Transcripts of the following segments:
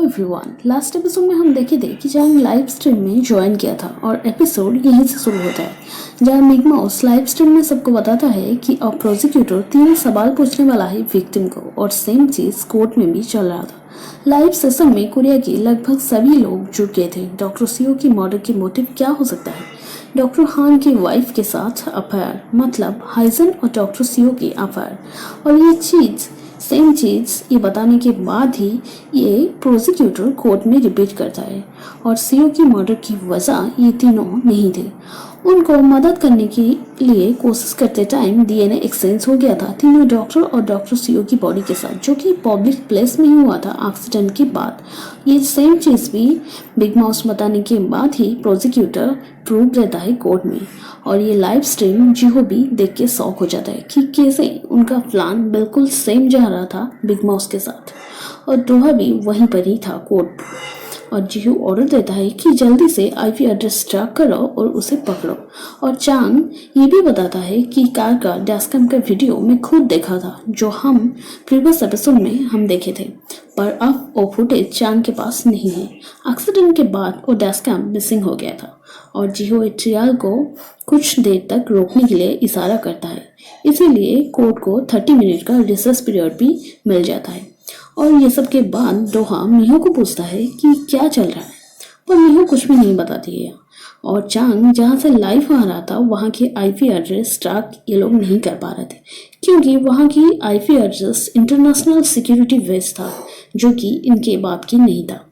Everyone, last episode में हम देखे थे कि चांग लाइव स्ट्रीम में ज्वाइन किया था और एपिसोड यहीं से शुरू होता है जहां मिग माउस लाइव स्ट्रीम में सबको बताता है कि अब प्रोसिक्यूटर 3 सवाल पूछने वाला है विक्टिम को और सेम चीज कोर्ट में भी चल रहा था। लाइव सेशन में कोरिया के लगभग सभी लोग जुड़ गए थे। डॉक्टर सियो की मर्डर के मोटिव क्या हो सकता है? डॉक्टर हान की वाइफ के साथ अफेयर, मतलब हाइजन और डॉक्टर सियो की अफेयर, और ये सेम चीज़ ये बताने के बाद ही ये प्रोसिक्यूटर कोर्ट में रिपीट करता है और सीओ की मर्डर की वजह ये तीनों नहीं थे। उनको मदद करने के लिए कोशिश करते टाइम डीएनए एक्सचेंज हो गया था तीनों डॉक्टर और डॉक्टर सीओ की बॉडी के साथ, जो कि पब्लिक प्लेस में ही हुआ था एक्सीडेंट के बाद। ये सेम चीज़ भी बिग माउस बताने के बाद ही प्रोसिक्यूटर प्रूव रहता है कोर्ट में और ये लाइव स्ट्रीम जिहो भी देख के शॉक हो जाता है कि कैसे उनका प्लान बिल्कुल सेम जा रहा था बिग माउस के साथ। और दोहा भी वहीं पर ही था कोर्ट और जिहो ऑर्डर देता है कि जल्दी से आईपी एड्रेस ट्रैक करो और उसे पकड़ो। और चांग ये भी बताता है कि कार का डैशकैम का वीडियो मैं खुद देखा था जो हम प्रीवियस एपिसोड में हम देखे थे, पर अब वो फुटेज चांग के पास नहीं है। एक्सीडेंट के बाद वो डैशकैम मिसिंग हो गया था और जिहो ट्रियल को कुछ देर तक रोकने के लिए इशारा करता है, इसीलिए कोर्ट को 30 मिनट का रिसर्च पीरियड भी मिल जाता है। और ये सब के बाद दोहा मिहो को पूछता है कि क्या चल रहा है, पर मिहो कुछ भी नहीं बताती है। और चांग जहाँ से लाइव आ रहा था वहाँ की आईपी एड्रेस ट्रैक ये लोग नहीं कर पा रहे थे क्योंकि वहाँ की IP address international security base था जो कि इनके बाप की नहीं था।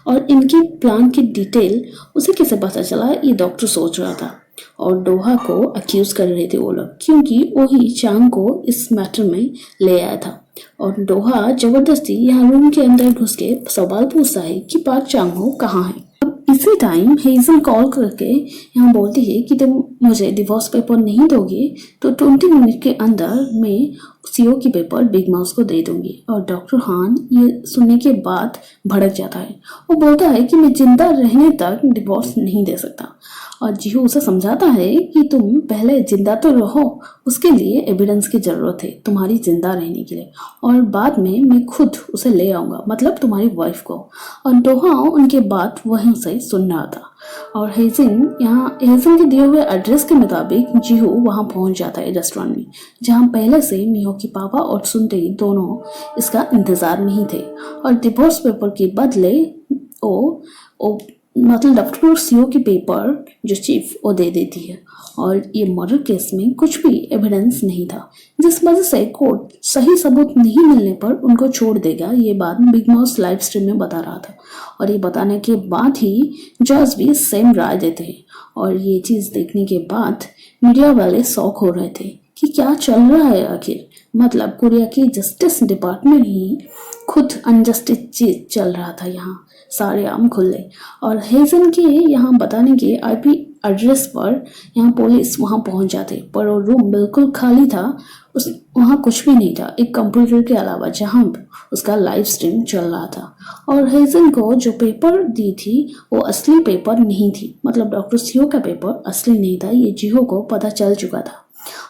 और इनके प्लान की डिटेल उसे कैसे पता चला ये डॉक्टर सोच रहा था और दोहा को अक्यूज कर रहे थे वो लोग क्योंकि वही चांग को इस मैटर में ले आया था। और दोहा जबरदस्ती यहाँ रूम के अंदर घुस के सवाल पूछता है कि पार्क चांग हो कहाँ है। अब इसी टाइम हेजल कॉल करके यहाँ बोलती है कि तुम मुझे डिवोर्स पेपर नहीं दोगे तो 20 मिनट के अंदर मैं सीओ की पेपर बिग माउस को दे दूंगी। और डॉक्टर हान ये सुनने के बाद भड़क जाता है। वो बोलता है कि मैं जिंदा रहने तक डिवोर्स नहीं दे सकता और जिहो उसे समझाता है कि तुम पहले जिंदा तो रहो, उसके लिए एविडेंस की जरूरत है तुम्हारी जिंदा रहने के लिए, और बाद में मैं खुद उसे ले आऊंगा, मतलब तुम्हारी वाइफ को। और दोहा उनके बात वहीं से सुन रहा था और हेजिन के दिए हुए एड्रेस के मुताबिक जिहो वहां पहुंच जाता है रेस्टोरेंट में जहां पहले से मिहो की पापा और सुनते दोनों इसका इंतजार में ही थे। और डिवोर्स पेपर के बदले ओ मतलब डॉक्टर सीओ की पेपर जो चीफ वो दे देती है और ये मर्डर केस में कुछ भी एविडेंस नहीं था जिस वजह से कोर्ट सही सबूत नहीं मिलने पर उनको छोड़ देगा। ये बात बिग माउस लाइव स्ट्रीम में बता रहा था और ये बताने के बाद ही जज भी सेम राय देते हैं। और ये चीज़ देखने के बाद मीडिया वाले शॉक हो रहे थे कि क्या चल रहा है आखिर, मतलब कोरिया की जस्टिस डिपार्टमेंट ही खुद अनजस्टिस चीज चल रहा था यहाँ सारे आम खुले। और हेजन के यहाँ बताने के आईपी एड्रेस पर यहाँ पुलिस वहाँ पहुँच जाते पर वो रूम बिल्कुल खाली था, वहाँ कुछ भी नहीं था एक कंप्यूटर के अलावा जहाँ उसका लाइव स्ट्रीम चल रहा था। और हेजन को जो पेपर दी थी वो असली पेपर नहीं थी, मतलब डॉक्टर सीओ का पेपर असली नहीं था, ये जिहो को पता चल चुका था।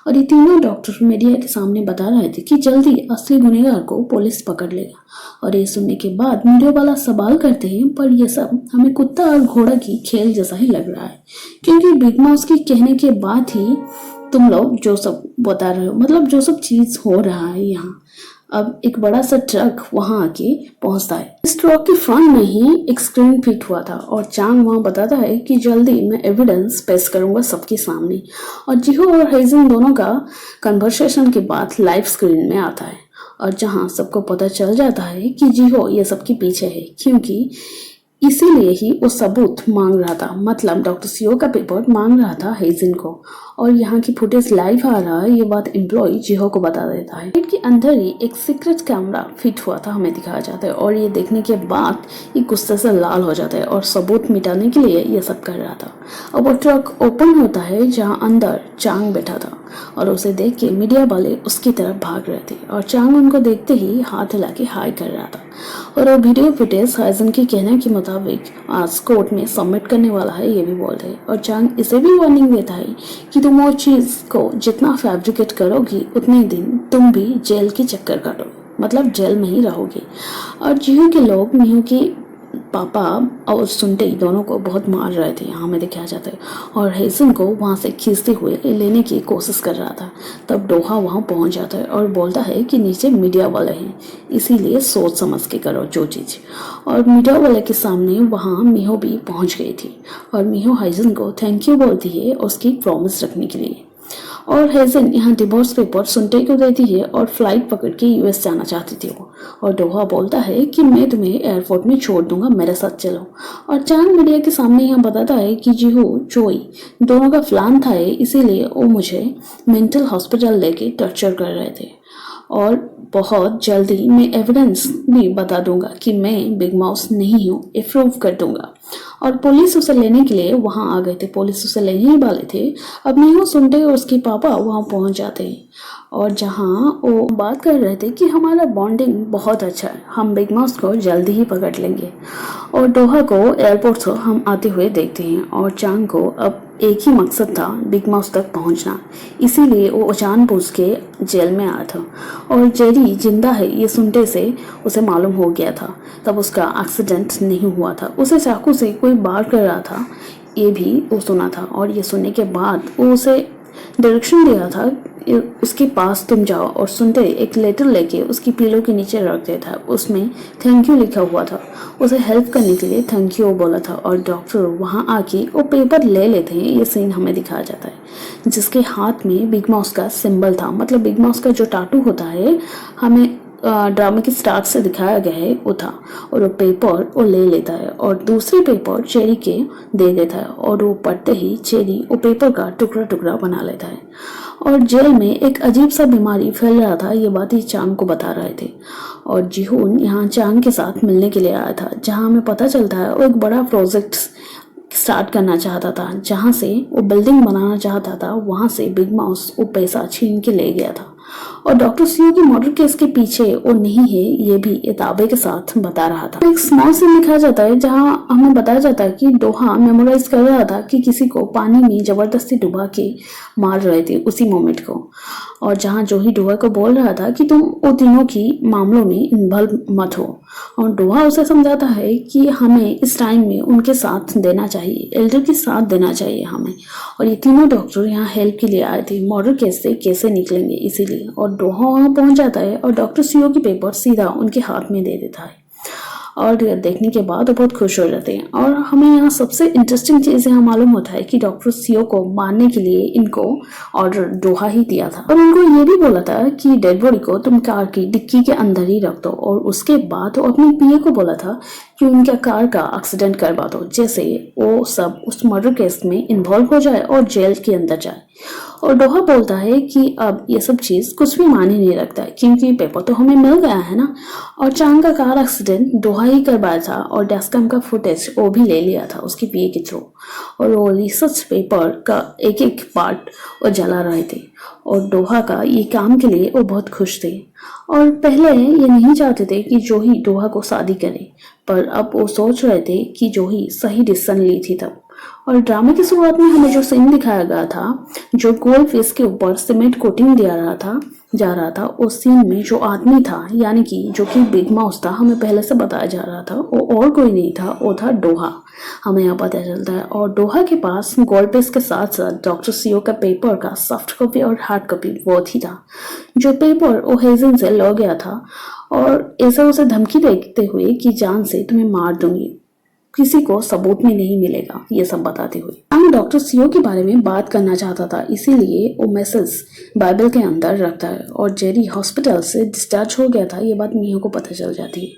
और ये तीनों डॉक्टर मीडिया के सामने बता रहे थे कि जल्दी असली गुनहगार को पुलिस पकड़ लेगा। और ये सुनने के बाद मीडिया वाला सवाल करते हैं पर ये सब हमें कुत्ता और घोड़ा की खेल जैसा ही लग रहा है क्योंकि बिग माउस के कहने के बाद ही तुम लोग जो सब बता रहे हो, मतलब जो सब चीज हो रहा है यहाँ। अब एक बड़ा सा ट्रक वहां आके पहुंचता है। इस ट्रक के फ्रंट में ही एक स्क्रीन फिट हुआ था और चांग वहां बताता है कि जल्दी मैं एविडेंस पेश करूंगा सबके सामने। और जिहो और हेजिन दोनों का कन्वर्सेशन के बाद लाइव स्क्रीन में आता है और जहां सबको पता चल जाता है कि जिहो ये सबके पीछे है क्योंकि इसीलिए ही वो सबूत मांग रहा था, मतलब डॉक्टर सीओ का पेपर मांग रहा था हेजिन को। और यहाँ की फुटेज लाइव आ रहा है ये बात एम्प्लॉय जिहो को बता देता है। गेट के अंदर ही एक सीक्रेट कैमरा फिट हुआ था हमें दिखाया जाता है और ये देखने के बाद ये गुस्से से लाल हो जाता है और सबूत मिटाने के लिए ये सब कर रहा था। अब वो ट्रक ओपन होता है जहाँ अंदर चांग बैठा था और उसे देख के मीडिया वाले उसकी तरफ भाग रहे थे और चांग उनको देखते ही हाथ हिला के हाई कर रहा था। और वो वीडियो फुटेज हाइजन के कहने के मुताबिक आज कोर्ट में सबमिट करने वाला है ये भी बोल रहे। और चांग इसे भी वार्निंग देता है कि तुम वो चीज को जितना फैब्रिकेट करोगी उतने दिन तुम भी जेल के चक्कर काटोगे, मतलब जेल में ही रहोगे। और जियो के लोग मिहो की पापा और सुनते ही दोनों को बहुत मार रहे थे, यहाँ में दिखाया जाता है। और हेजन को वहाँ से खींचते हुए लेने की कोशिश कर रहा था। तब डोहा वहाँ पहुँच जाता है और बोलता है कि नीचे मीडिया वाले हैं, इसीलिए सोच समझ के करो जो चीज़। और मीडिया वाले के सामने वहाँ मिहो भी पहुँच गई थी और मिहो हेजन को थैंक यू बोलती है उसकी प्रॉमिस रखने के लिए। और हेजन यहाँ डिवोर्स पेपर सुनते को देती है और फ्लाइट पकड़ के यूएस जाना चाहती थी वो। और डोहा बोलता है कि मैं तुम्हें एयरपोर्ट में छोड़ दूंगा, मेरे साथ चलो। और चांग मीडिया के सामने यहाँ बताता है कि जीहू चोई दोनों का प्लान था, इसीलिए वो मुझे मेंटल हॉस्पिटल लेके टॉर्चर कर रहे थे और बहुत जल्दी मैं एविडेंस भी बता दूंगा कि मैं बिग माउस नहीं हूँ, ये प्रूव कर दूंगा। और पुलिस उसे लेने के लिए वहां आ गए थे, पुलिस उसे लेने ही वाले थे। अब मीहो सुनते और उसके पापा वहां पहुंच जाते हैं और जहां वो बात कर रहे थे कि हमारा बॉन्डिंग बहुत अच्छा है, हम बिग माउस को जल्दी ही पकड़ लेंगे। और डोहा को एयरपोर्ट से हम आते हुए देखते हैं और चांग को अब एक ही मकसद था, बिग माउस तक पहुंचना, इसीलिए वो जानबूझ के जेल में आया था। और जेरी जिंदा है ये सुनते से उसे मालूम हो गया था, तब उसका एक्सीडेंट नहीं हुआ था, उसे चाकू से कोई वार कर रहा था, ये भी वो सुना था। और ये सुनने के बाद वो उसे डायरेक्शन दिया था, उसके पास तुम जाओ। और सुनते एक लेटर लेके उसकी पिलो के नीचे रख दिया था, उसमें थैंक यू लिखा हुआ था, उसे हेल्प करने के लिए थैंक यू बोला था। और डॉक्टर वहाँ आके वो पेपर ले लेते हैं, ये सीन हमें दिखाया जाता है जिसके हाथ में बिग माउस का सिंबल था, मतलब बिग माउस का जो टाटू होता है हमें ड्रामा के स्टार्ट से दिखाया गया है वो था। और वो पेपर वो ले लेता है और दूसरे पेपर चेरी के दे देता है और वो पढ़ते ही चेरी वो पेपर का टुकड़ा टुकड़ा बना लेता है। और जेल में एक अजीब सा बीमारी फैल रहा था, ये बात ही चांग को बता रहे थे। और जीहून यहाँ चांग के साथ मिलने के लिए आया था, जहाँ हमें पता चलता है वो एक बड़ा प्रोजेक्ट स्टार्ट करना चाहता था, जहाँ से वो बिल्डिंग बनाना चाहता था, वहाँ से बिग माउस वो पैसा छीन के ले गया था। और डॉक्टर सीयू की मर्डर केस के पीछे वो नहीं है, ये भी ये दावे के साथ बता रहा था। एक स्मॉल सीन लिखा जाता है जहाँ हमें बताया जाता है कि डोहा मेमोराइज कर रहा था कि किसी को पानी में जबरदस्ती डुबा के मार रहे थे उसी मोमेंट को। और जहाँ जोही डोहा को बोल रहा था कि तुम वो तीनों की मामलों में इन्वॉल्व मत हो। और डोहा उसे समझाता है कि हमें इस टाइम में उनके साथ देना चाहिए, एल्डर के साथ देना चाहिए हमें। और ये तीनों डॉक्टर यहाँ हेल्प के लिए आए थे, मर्डर केस से कैसे निकलेंगे इसीलिए। और डोहा वहाँ पहुँच जाता है और डॉक्टर सीओ की पेपर सीधा उनके हाथ में दे देता है। और देखने के बाद वो बहुत खुश हो जाते हैं। और हमें यहाँ सबसे इंटरेस्टिंग चीज़ यहाँ मालूम होता है कि डॉक्टर सीओ को मारने के लिए इनको ऑर्डर डोहा ही दिया था और उनको ये भी बोला था कि डेड बॉडी को तुम कार की डिक्की के अंदर ही रख दो। और उसके बाद वो अपने पीए को बोला था कि उनका कार का एक्सीडेंट करवा दो, जैसे वो सब उस मर्डर केस में इन्वॉल्व हो जाए और जेल के अंदर जाए। और डोहा बोलता है कि अब ये सब चीज़ कुछ भी मायने नहीं रखता है क्योंकि पेपर तो हमें मिल गया है ना। और चांग का कार एक्सीडेंट डोहा ही करवाया था और डैशकैम का फुटेज वो भी ले लिया था उसके पीए के थ्रू। और वो रिसर्च पेपर का एक एक पार्ट वो जला रहे थे और डोहा का ये काम के लिए वो बहुत खुश थे। और पहले ये नहीं चाहते थे कि जोही डोहा को शादी करे, पर अब वो सोच रहे थे कि जोही सही डिसीजन ली थी तब। और ड्रामे की शुरुआत में हमें जो सीन दिखाया गया था, जो गोल्ड फेस के ऊपर सीमेंट कोटिंग दिया जा रहा था उस सीन में जो आदमी था, यानी कि जो कि बिग माउस था, हमें पहले से बताया जा रहा था वो और कोई नहीं था, वो था डोहा। हमें यहाँ पता चलता है। और डोहा के पास गोल्ड पेस के साथ साथ डॉक्टर सीओ का पेपर का सॉफ्ट कॉपी और हार्ड कॉपी वो ही था, जो पेपर वो हेजन से लो गया था और ऐसा उसे धमकी देते हुए कि जान से तुम्हें मार दूंगी, किसी को सबूत में नहीं मिलेगा, ये सब बताते हुए। हम डॉक्टर सीओ के बारे में बात करना चाहता था, इसीलिए वो मैसेज बाइबल के अंदर रखता है। और जेरी हॉस्पिटल से डिस्चार्ज हो गया था, ये बात मियो को पता चल जाती है।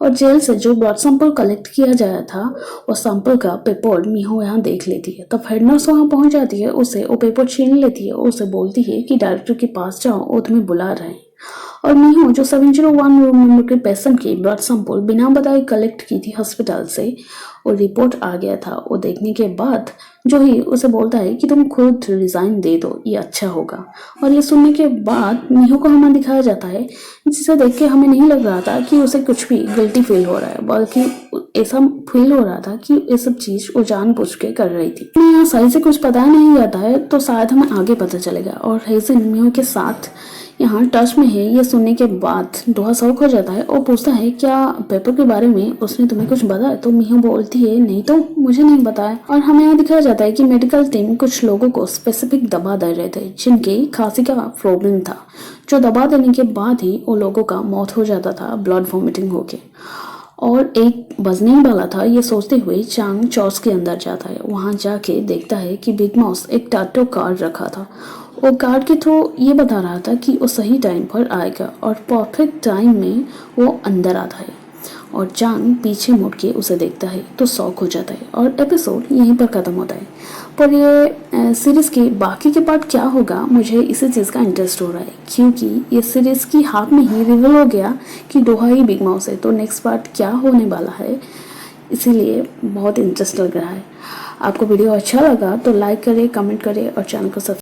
और जेल से जो ब्लड सैंपल कलेक्ट किया गया था वो सैंपल का पेपर मियो यहाँ देख लेती है। तब हेड नर्स वहाँ पहुँच जाती है, उसे वो पेपर छीन लेती है और उसे बोलती है कि डायरेक्टर के पास जाओ, वो तुम्हें बुला रहे हैं। और मिहो जो 701 रूम नंबर के पेशेंट की ब्लड सैंपल बिना बताए कलेक्ट की थी हॉस्पिटल से, और रिपोर्ट आ गया था। वो देखने के बाद जो ही उसे बोलता है कि तुम खुद रिजाइन दे दो, ये अच्छा होगा। और ये सुनने के बाद मिहो को हमें दिखाया जाता है, जिसे देख के हमें नहीं लग रहा था कि उसे कुछ भी गिल्टी फील हो रहा है, बल्कि ऐसा फील हो रहा था कि ये सब चीज वो जानबूझ के कर रही थी। यहाँ सही से कुछ पता नहीं जाता है तो शायद हमें आगे पता चलेगा। और हेजन मिहो के साथ यहाँ टच में है। ये सुनने के बाद दोहा शौक हो जाता है और पूछता है क्या पेपर के बारे में उसने तुम्हें कुछ बताया? तो मिहो बोलती है नहीं तो मुझे नहीं बताया। और हमें यहाँ दिखाया जाता है कि मेडिकल टीम कुछ लोगों को स्पेसिफिक दवा दे रहे थे जिनकी खांसी का प्रॉब्लम था, जो दवा देने के बाद ही उन लोगों का मौत हो जाता था ब्लड वॉमिटिंग होके। और एक बजने वाला था। ये सोचते हुए चांग चॉर्च के अंदर जाता है। वहाँ जाके देखता है कि बिग माउस एक टैटू कार्ड रखा था। वो कार्ड के थ्रू ये बता रहा था कि वो सही टाइम पर आएगा और परफेक्ट टाइम में वो अंदर आता है। और चांग पीछे मुड़ के उसे देखता है तो शॉक हो जाता है और एपिसोड यहीं पर ख़त्म होता है। पर ये सीरीज़ के बाकी के पार्ट क्या होगा, मुझे इसी चीज़ का इंटरेस्ट हो रहा है क्योंकि ये सीरीज़ की हाथ में ही रिवील हो गया कि दोहा ही बिग माउस है। तो नेक्स्ट पार्ट क्या होने वाला है, इसीलिए बहुत इंटरेस्ट लग रहा है। आपको वीडियो अच्छा लगा तो लाइक करें, कमेंट करें और चैनल को सब्सक्राइब